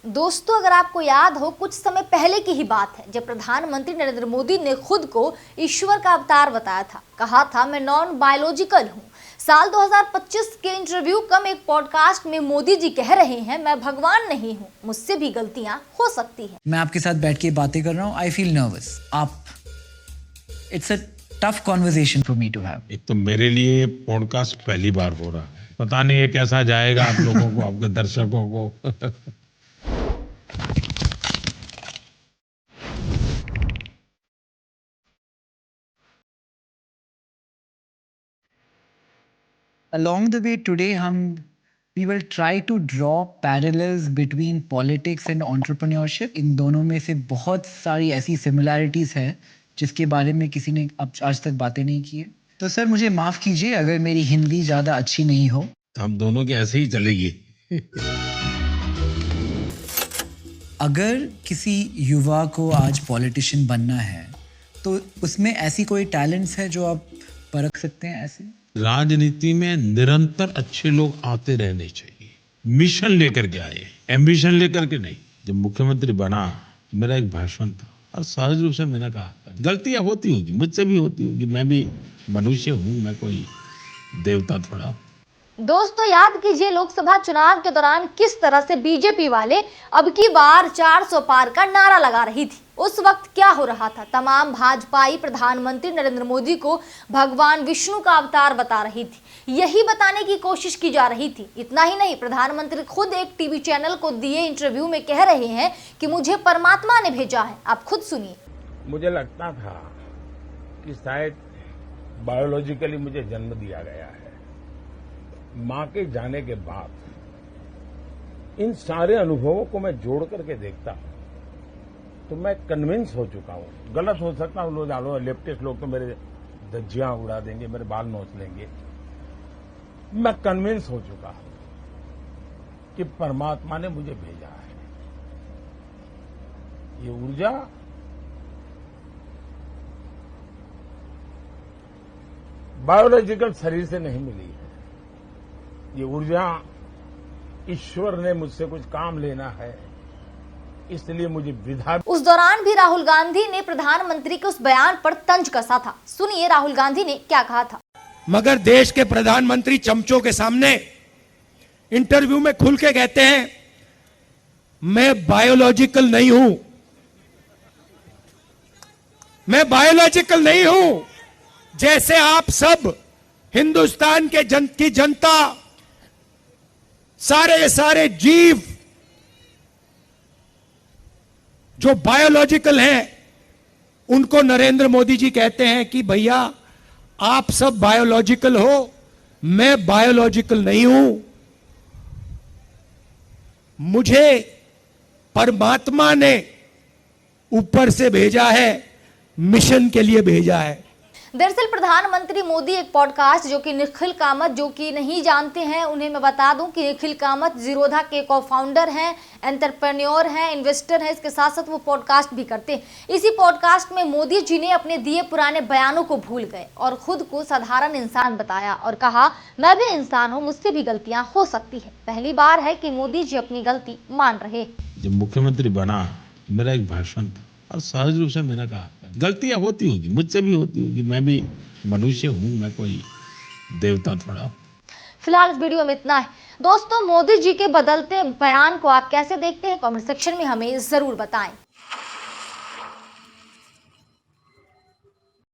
दोस्तों, अगर आपको याद हो, कुछ समय पहले की ही बात है जब प्रधानमंत्री नरेंद्र मोदी ने खुद को ईश्वर का अवतार बताया था। कहा था, मैं नॉन बायोलॉजिकल हूँ। साल 2025 के इंटरव्यू कम एक पॉडकास्ट में मोदी जी कह रहे हैं, मैं भगवान नहीं हूँ, मुझसे भी गलतियां हो सकती हैं। मैं आपके साथ बैठ के बातें कर रहा हूँ, I feel nervous. It's a tough conversation for me to have. एक तो मेरे लिए पॉडकास्ट पहली बार हो रहा है, पता नहीं ये कैसा जाएगा आप लोगों को, आपके दर्शकों को। Along the way today, we will try to draw parallels between politics and entrepreneurship. इन दोनों में से बहुत सारी ऐसी similarities हैं जिसके बारे में किसी ने अब आज तक बातें नहीं की है। तो सर, मुझे माफ कीजिए अगर मेरी हिंदी ज्यादा अच्छी नहीं हो। हम दोनों की ऐसे ही चलेगी। अगर किसी युवा को आज पॉलिटिशियन बनना है तो उसमें ऐसी कोई टैलेंट्स है जो आप परख सकते हैं? ऐसे राजनीति में निरंतर अच्छे लोग आते रहने चाहिए, मिशन लेकर के आए, एम्बिशन लेकर के नहीं। जब मुख्यमंत्री बना, मेरा एक भाषण था और सहज रूप से मैंने कहा, गलतियां होती होगी, मुझसे भी होती होगी, मैं भी मनुष्य हूँ, मैं कोई देवता थोड़ा। दोस्तों, याद कीजिए लोकसभा चुनाव के दौरान किस तरह से बीजेपी वाले अब की बार 400 पार का नारा लगा रही थी। उस वक्त क्या हो रहा था? तमाम भाजपाई प्रधानमंत्री नरेंद्र मोदी को भगवान विष्णु का अवतार बता रही थी। यही बताने की कोशिश की जा रही थी। इतना ही नहीं, प्रधानमंत्री खुद एक टीवी चैनल को दिए इंटरव्यू में कह रहे हैं कि मुझे परमात्मा ने भेजा है। आप खुद सुनिए। मुझे लगता था कि शायद बायोलॉजिकली मुझे जन्म दिया गया है। मां के जाने के बाद इन सारे अनुभवों को मैं जोड़ करके देखता हूं तो मैं कन्विंस हो चुका हूं। गलत हो सकता हूं, लोग लेफ्टिस्ट लोग तो मेरे धज्जियां उड़ा देंगे, मेरे बाल नोच लेंगे। मैं कन्विंस हो चुका हूं कि परमात्मा ने मुझे भेजा है। ये ऊर्जा बायोलॉजिकल शरीर से नहीं मिली है। ये ऊर्जा ईश्वर ने मुझसे कुछ काम लेना है, इसलिए मुझे विधा। उस दौरान भी राहुल गांधी ने प्रधानमंत्री के उस बयान पर तंज कसा था। सुनिए राहुल गांधी ने क्या कहा था। मगर देश के प्रधानमंत्री चमचों के सामने इंटरव्यू में खुल के कहते हैं, मैं बायोलॉजिकल नहीं हूं, मैं बायोलॉजिकल नहीं हूं। जैसे आप सब हिंदुस्तान की जनता, सारे जीव जो बायोलॉजिकल हैं, उनको नरेंद्र मोदी जी कहते हैं कि भैया आप सब बायोलॉजिकल हो, मैं बायोलॉजिकल नहीं हूं। मुझे परमात्मा ने ऊपर से भेजा है, मिशन के लिए भेजा है। दरअसल प्रधानमंत्री मोदी एक पॉडकास्ट जो कि निखिल कामत, जो कि नहीं जानते हैं उन्हें मैं बता दूं कि निखिल कामत जीरोधा के को-फाउंडर हैं, एंटरप्रेन्योर हैं, इन्वेस्टर हैं। इसके साथ साथ वो पॉडकास्ट भी करते हैं। इसी पॉडकास्ट में मोदी जी ने अपने दिए पुराने बयानों को भूल गए और खुद को साधारण इंसान बताया और कहा, मैं भी इंसान हूँ, मुझसे भी गलतियां हो सकती है। पहली बार है कि मोदी जी अपनी गलती मान रहे। जब मुख्यमंत्री बना, मेरा एक भाषण था और सहज रूप से मैंने कहा, गलतियां होती होगी, मुझसे भी होती होगी, मैं भी मनुष्य हूं, मैं कोई देवता थोड़ा। फिलहाल इस वीडियो में इतना है। दोस्तों, मोदी जी के बदलते बयान को आप कैसे देखते हैं? कमेंट सेक्शन में हमें जरूर बताएं।